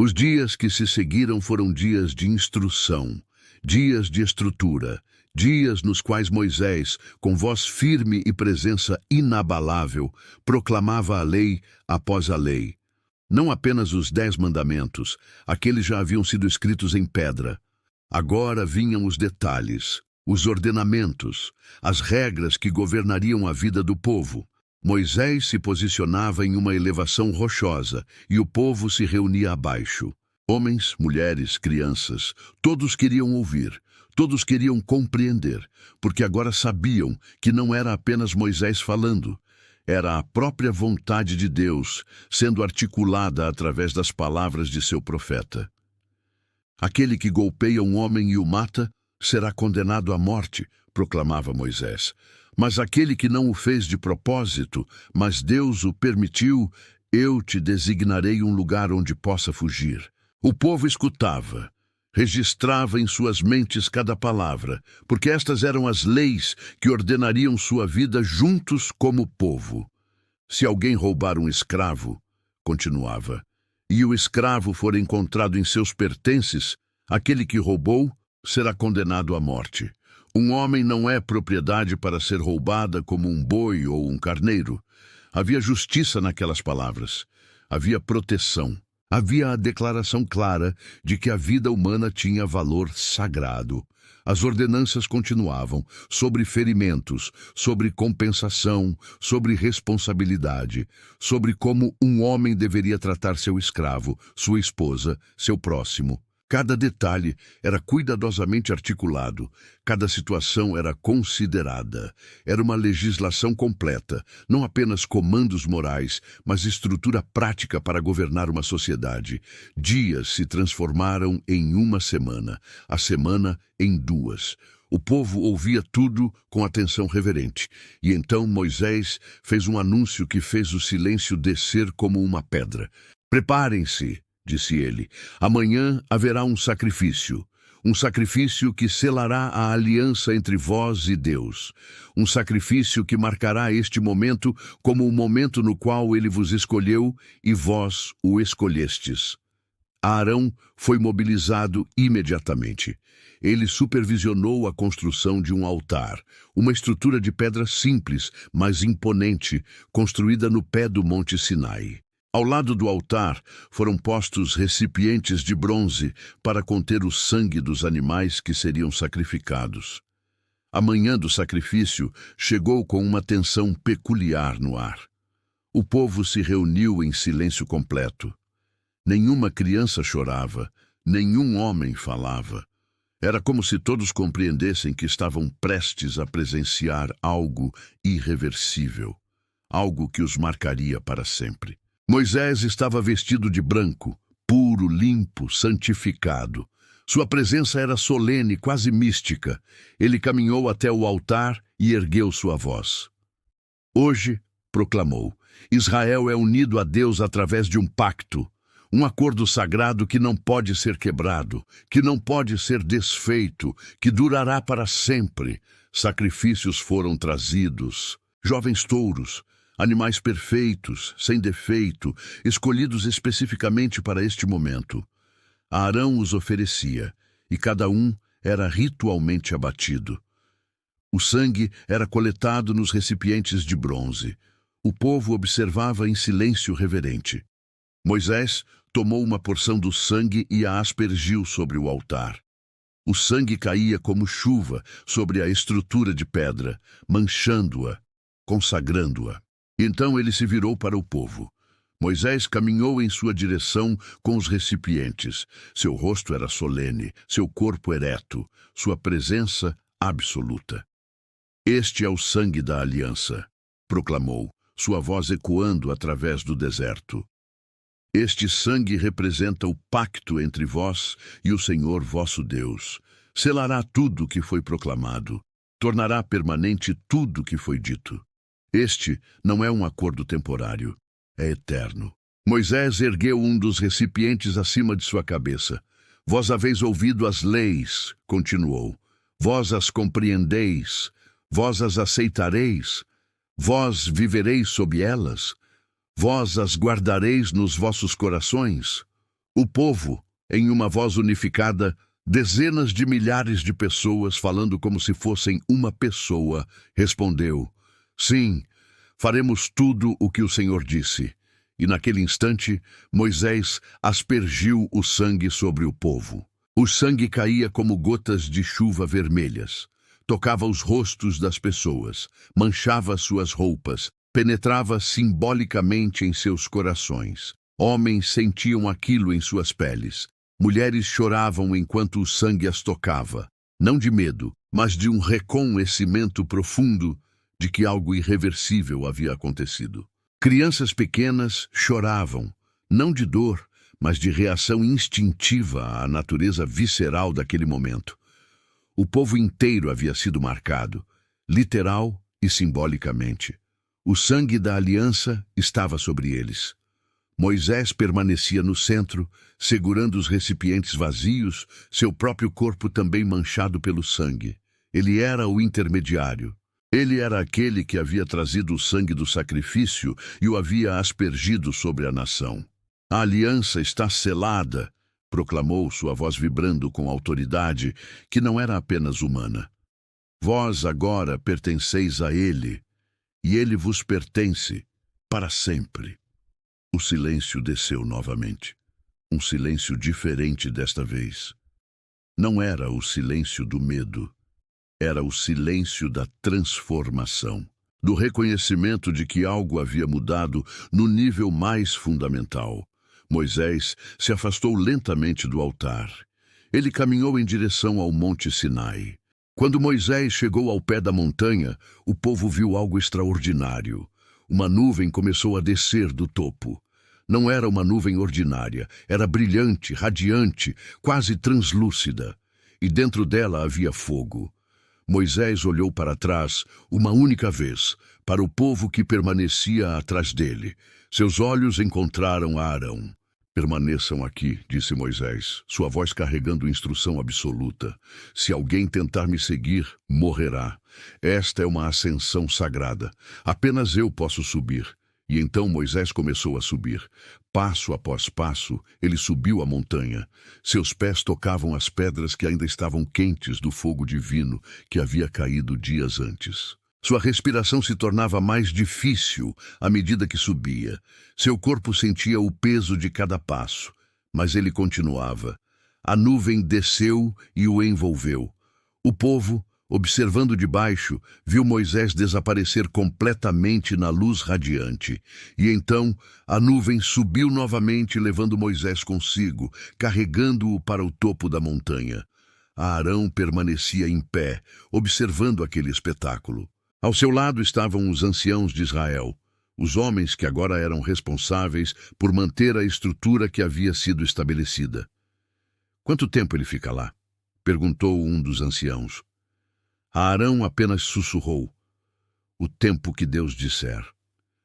Os dias que se seguiram foram dias de instrução, dias de estrutura, dias nos quais Moisés, com voz firme e presença inabalável, proclamava a lei após a lei. Não apenas os 10 mandamentos, aqueles já haviam sido escritos em pedra. Agora vinham os detalhes, os ordenamentos, as regras que governariam a vida do povo. Moisés se posicionava em uma elevação rochosa e o povo se reunia abaixo. Homens, mulheres, crianças, todos queriam ouvir, todos queriam compreender, porque agora sabiam que não era apenas Moisés falando. Era a própria vontade de Deus sendo articulada através das palavras de seu profeta. Aquele que golpeia um homem e o mata será condenado à morte, proclamava Moisés. Mas aquele que não o fez de propósito, mas Deus o permitiu, eu te designarei um lugar onde possa fugir. O povo escutava, registrava em suas mentes cada palavra, porque estas eram as leis que ordenariam sua vida juntos como povo. Se alguém roubar um escravo, continuava, e o escravo for encontrado em seus pertences, aquele que roubou será condenado à morte. Um homem não é propriedade para ser roubada como um boi ou um carneiro. Havia justiça naquelas palavras. Havia proteção. Havia a declaração clara de que a vida humana tinha valor sagrado. As ordenanças continuavam sobre ferimentos, sobre compensação, sobre responsabilidade, sobre como um homem deveria tratar seu escravo, sua esposa, seu próximo. Cada detalhe era cuidadosamente articulado, cada situação era considerada. Era uma legislação completa, não apenas comandos morais, mas estrutura prática para governar uma sociedade. Dias se transformaram em uma semana, a semana em 2. O povo ouvia tudo com atenção reverente, e então Moisés fez um anúncio que fez o silêncio descer como uma pedra. Preparem-se, disse ele, amanhã haverá um sacrifício que selará a aliança entre vós e Deus, um sacrifício que marcará este momento como o momento no qual ele vos escolheu e vós o escolhestes. Arão foi mobilizado imediatamente. Ele supervisionou a construção de um altar, uma estrutura de pedra simples, mas imponente, construída no pé do Monte Sinai. Ao lado do altar foram postos recipientes de bronze para conter o sangue dos animais que seriam sacrificados. A manhã do sacrifício chegou com uma tensão peculiar no ar. O povo se reuniu em silêncio completo. Nenhuma criança chorava, nenhum homem falava. Era como se todos compreendessem que estavam prestes a presenciar algo irreversível, algo que os marcaria para sempre. Moisés estava vestido de branco, puro, limpo, santificado. Sua presença era solene, quase mística. Ele caminhou até o altar e ergueu sua voz. Hoje, proclamou, Israel é unido a Deus através de um pacto, um acordo sagrado que não pode ser quebrado, que não pode ser desfeito, que durará para sempre. Sacrifícios foram trazidos, jovens touros, animais perfeitos, sem defeito, escolhidos especificamente para este momento. Arão os oferecia, e cada um era ritualmente abatido. O sangue era coletado nos recipientes de bronze. O povo observava em silêncio reverente. Moisés tomou uma porção do sangue e a aspergiu sobre o altar. O sangue caía como chuva sobre a estrutura de pedra, manchando-a, consagrando-a. Então ele se virou para o povo. Moisés caminhou em sua direção com os recipientes. Seu rosto era solene, seu corpo ereto, sua presença absoluta. Este é o sangue da aliança, proclamou, sua voz ecoando através do deserto. Este sangue representa o pacto entre vós e o Senhor vosso Deus. Selará tudo o que foi proclamado, tornará permanente tudo o que foi dito. Este não é um acordo temporário, é eterno. Moisés ergueu um dos recipientes acima de sua cabeça. Vós haveis ouvido as leis, continuou. Vós as compreendeis, vós as aceitareis, vós vivereis sob elas, vós as guardareis nos vossos corações. O povo, em uma voz unificada, dezenas de milhares de pessoas falando como se fossem uma pessoa, respondeu: Sim, faremos tudo o que o Senhor disse. E naquele instante, Moisés aspergiu o sangue sobre o povo. O sangue caía como gotas de chuva vermelhas. Tocava os rostos das pessoas, manchava suas roupas, penetrava simbolicamente em seus corações. Homens sentiam aquilo em suas peles. Mulheres choravam enquanto o sangue as tocava, não de medo, mas de um reconhecimento profundo de que algo irreversível havia acontecido. Crianças pequenas choravam, não de dor, mas de reação instintiva à natureza visceral daquele momento. O povo inteiro havia sido marcado, literal e simbolicamente. O sangue da aliança estava sobre eles. Moisés permanecia no centro, segurando os recipientes vazios, seu próprio corpo também manchado pelo sangue. Ele era o intermediário. Ele era aquele que havia trazido o sangue do sacrifício e o havia aspergido sobre a nação. A aliança está selada, proclamou, sua voz vibrando com autoridade que não era apenas humana. Vós agora pertenceis a ele, e ele vos pertence para sempre. O silêncio desceu novamente. Um silêncio diferente desta vez. Não era o silêncio do medo. Era o silêncio da transformação, do reconhecimento de que algo havia mudado no nível mais fundamental. Moisés se afastou lentamente do altar. Ele caminhou em direção ao Monte Sinai. Quando Moisés chegou ao pé da montanha, o povo viu algo extraordinário. Uma nuvem começou a descer do topo. Não era uma nuvem ordinária, era brilhante, radiante, quase translúcida. E dentro dela havia fogo. Moisés olhou para trás uma única vez, para o povo que permanecia atrás dele. Seus olhos encontraram Arão. Permaneçam aqui, disse Moisés, sua voz carregando instrução absoluta. Se alguém tentar me seguir, morrerá. Esta é uma ascensão sagrada. Apenas eu posso subir. E então Moisés começou a subir. Passo após passo, ele subiu a montanha. Seus pés tocavam as pedras que ainda estavam quentes do fogo divino que havia caído dias antes. Sua respiração se tornava mais difícil à medida que subia. Seu corpo sentia o peso de cada passo, mas ele continuava. A nuvem desceu e o envolveu. O povo, observando de baixo, viu Moisés desaparecer completamente na luz radiante. E então a nuvem subiu novamente, levando Moisés consigo, carregando-o para o topo da montanha. Arão permanecia em pé, observando aquele espetáculo. Ao seu lado estavam os anciãos de Israel, os homens que agora eram responsáveis por manter a estrutura que havia sido estabelecida. Quanto tempo ele fica lá? Perguntou um dos anciãos. Arão apenas sussurrou. O tempo que Deus disser.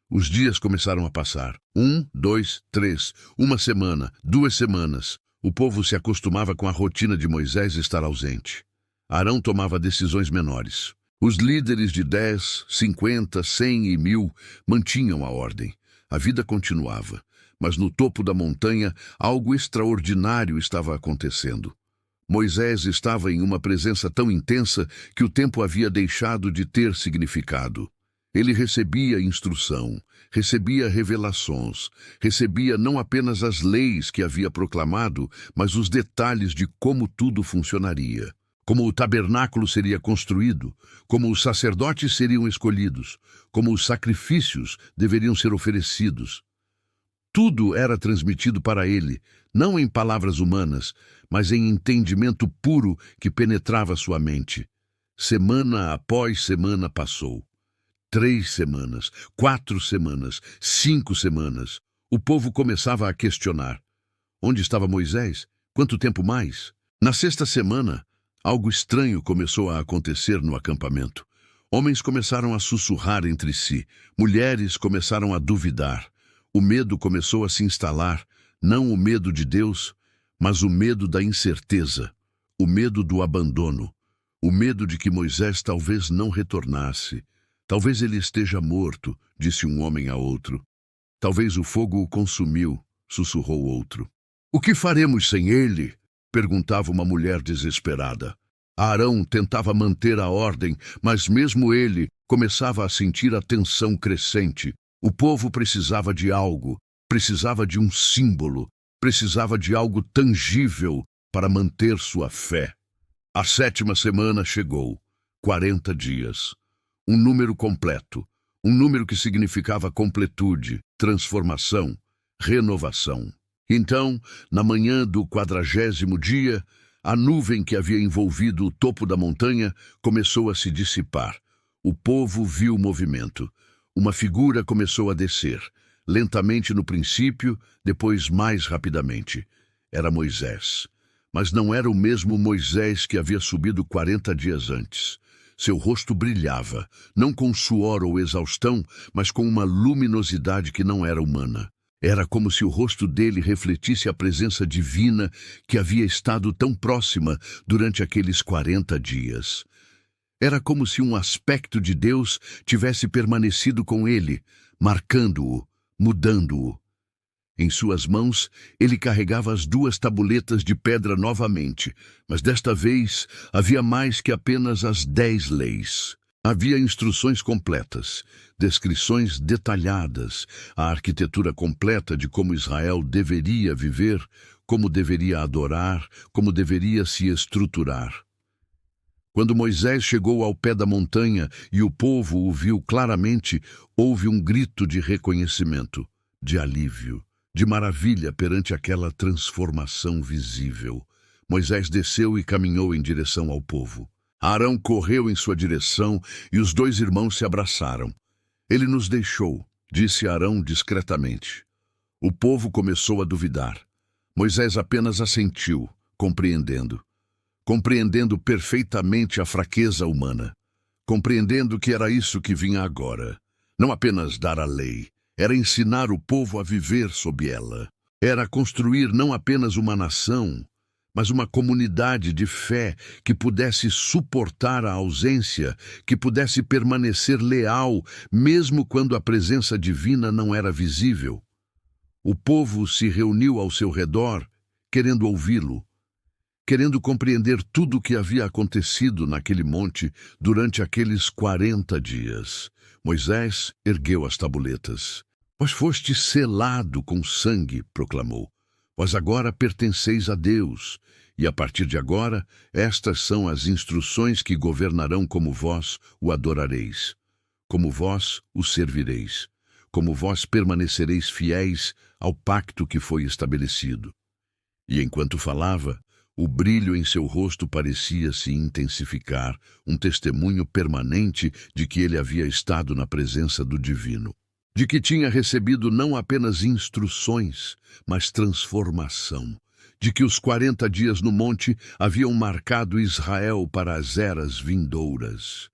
Os dias começaram a passar. 1, 2, 3, uma semana, 2 semanas. O povo se acostumava com a rotina de Moisés estar ausente. Arão tomava decisões menores. Os líderes de 10, 50, 100 e 1000 mantinham a ordem. A vida continuava, mas no topo da montanha algo extraordinário estava acontecendo. Moisés estava em uma presença tão intensa que o tempo havia deixado de ter significado. Ele recebia instrução, recebia revelações, recebia não apenas as leis que havia proclamado, mas os detalhes de como tudo funcionaria. Como o tabernáculo seria construído, como os sacerdotes seriam escolhidos, como os sacrifícios deveriam ser oferecidos. Tudo era transmitido para ele, não em palavras humanas, mas em entendimento puro que penetrava sua mente. Semana após semana passou. 3 semanas, 4 semanas, 5 semanas. O povo começava a questionar. Onde estava Moisés? Quanto tempo mais? Na 6ª semana, algo estranho começou a acontecer no acampamento. Homens começaram a sussurrar entre si. Mulheres começaram a duvidar. O medo começou a se instalar, não o medo de Deus, mas o medo da incerteza, o medo do abandono, o medo de que Moisés talvez não retornasse. Talvez ele esteja morto, disse um homem a outro. Talvez o fogo o consumiu, sussurrou outro. O que faremos sem ele? Perguntava uma mulher desesperada. Arão tentava manter a ordem, mas mesmo ele começava a sentir a tensão crescente. O povo precisava de algo, precisava de um símbolo, precisava de algo tangível para manter sua fé. A 7ª semana chegou, 40 dias. Um número completo, um número que significava completude, transformação, renovação. Então, na manhã do 40º dia, a nuvem que havia envolvido o topo da montanha começou a se dissipar. O povo viu o movimento. Uma figura começou a descer, lentamente no princípio, depois mais rapidamente. Era Moisés. Mas não era o mesmo Moisés que havia subido 40 dias antes. Seu rosto brilhava, não com suor ou exaustão, mas com uma luminosidade que não era humana. Era como se o rosto dele refletisse a presença divina que havia estado tão próxima durante aqueles 40 dias. Era como se um aspecto de Deus tivesse permanecido com ele, marcando-o, mudando-o. Em suas mãos, ele carregava as 2 tabuletas de pedra novamente, mas desta vez havia mais que apenas as 10 leis. Havia instruções completas, descrições detalhadas, a arquitetura completa de como Israel deveria viver, como deveria adorar, como deveria se estruturar. Quando Moisés chegou ao pé da montanha e o povo o viu claramente, houve um grito de reconhecimento, de alívio, de maravilha perante aquela transformação visível. Moisés desceu e caminhou em direção ao povo. Arão correu em sua direção e os 2 irmãos se abraçaram. Ele nos deixou, disse Arão discretamente. O povo começou a duvidar. Moisés apenas assentiu, compreendendo perfeitamente a fraqueza humana, compreendendo que era isso que vinha agora. Não apenas dar a lei, era ensinar o povo a viver sob ela. Era construir não apenas uma nação, mas uma comunidade de fé que pudesse suportar a ausência, que pudesse permanecer leal, mesmo quando a presença divina não era visível. O povo se reuniu ao seu redor, querendo ouvi-lo, querendo compreender tudo o que havia acontecido naquele monte durante aqueles 40 dias. Moisés ergueu as tabuletas. Vós fostes selado com sangue, proclamou. Vós agora pertenceis a Deus, e a partir de agora, estas são as instruções que governarão como vós o adorareis, como vós o servireis, como vós permanecereis fiéis ao pacto que foi estabelecido. E enquanto falava, o brilho em seu rosto parecia se intensificar, um testemunho permanente de que ele havia estado na presença do Divino, de que tinha recebido não apenas instruções, mas transformação, de que os 40 dias no monte haviam marcado Israel para as eras vindouras.